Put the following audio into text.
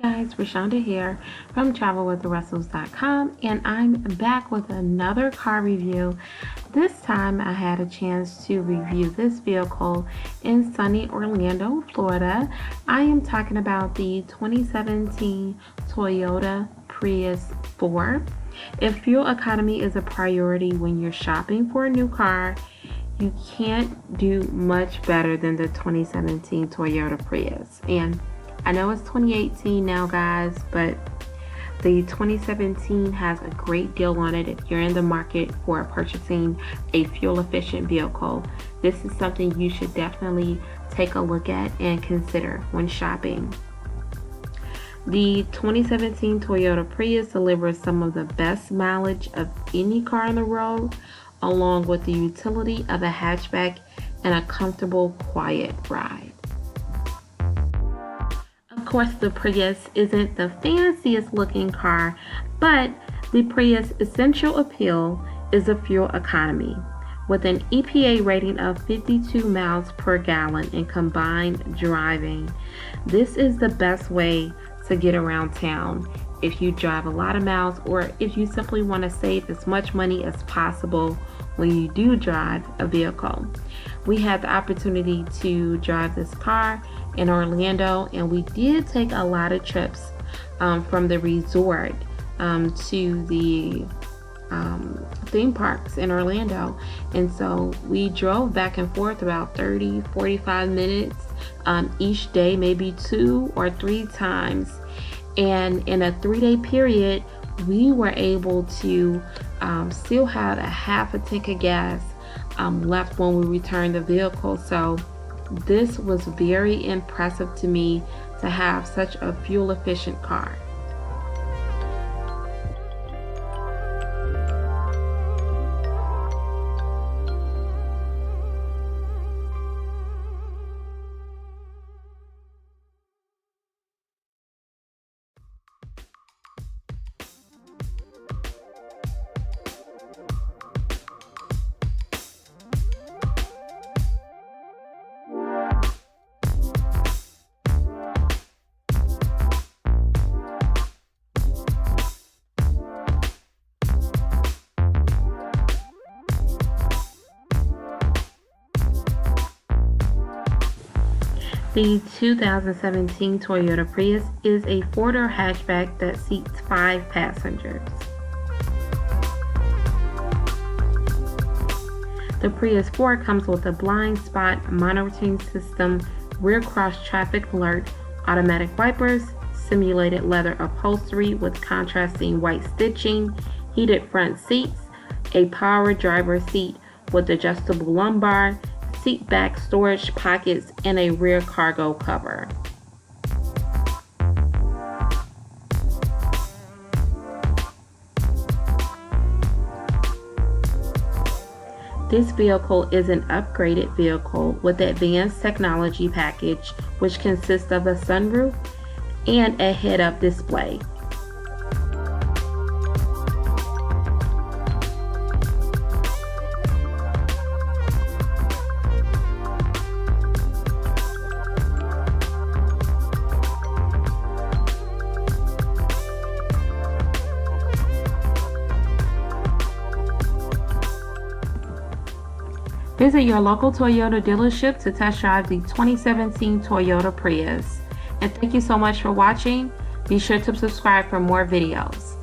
Guys, Rashonda here from travelwiththerussells.com, and I'm back with another car review. This time I had a chance to review this vehicle in sunny Orlando, Florida. I am talking about the 2017 Toyota Prius 4. If fuel economy is a priority when you're shopping for a new car, you can't do much better than the 2017 Toyota Prius. And I know it's 2018 now, guys, but the 2017 has a great deal on it if you're in the market for purchasing a fuel-efficient vehicle. This is something you should definitely take a look at and consider when shopping. The 2017 Toyota Prius delivers some of the best mileage of any car on the road, along with the utility of a hatchback and a comfortable, quiet ride. Of course, the Prius isn't the fanciest looking car, but the Prius' essential appeal is the fuel economy. With an EPA rating of 52 miles per gallon in combined driving, this is the best way to get around town if you drive a lot of miles, or if you simply want to save as much money as possible when you do drive a vehicle. We had the opportunity to drive this car in Orlando, and we did take a lot of trips from the resort to the theme parks in Orlando, and so we drove back and forth about 30-45 minutes each day, maybe 2 or 3 times. And in a 3-day period, we were able to still have a half a tank of gas left when we returned the vehicle. So this was very impressive to me to have such a fuel efficient car. The 2017 Toyota Prius is a 4-door hatchback that seats 5 passengers. The Prius 4 comes with a blind spot monitoring system, rear cross traffic alert, automatic wipers, simulated leather upholstery with contrasting white stitching, heated front seats, a power driver seat with adjustable lumbar, seat back storage pockets, and a rear cargo cover. This vehicle is an upgraded vehicle with advanced technology package, which consists of a sunroof and a head-up display. Visit your local Toyota dealership to test drive the 2017 Toyota Prius. And thank you so much for watching. Be sure to subscribe for more videos.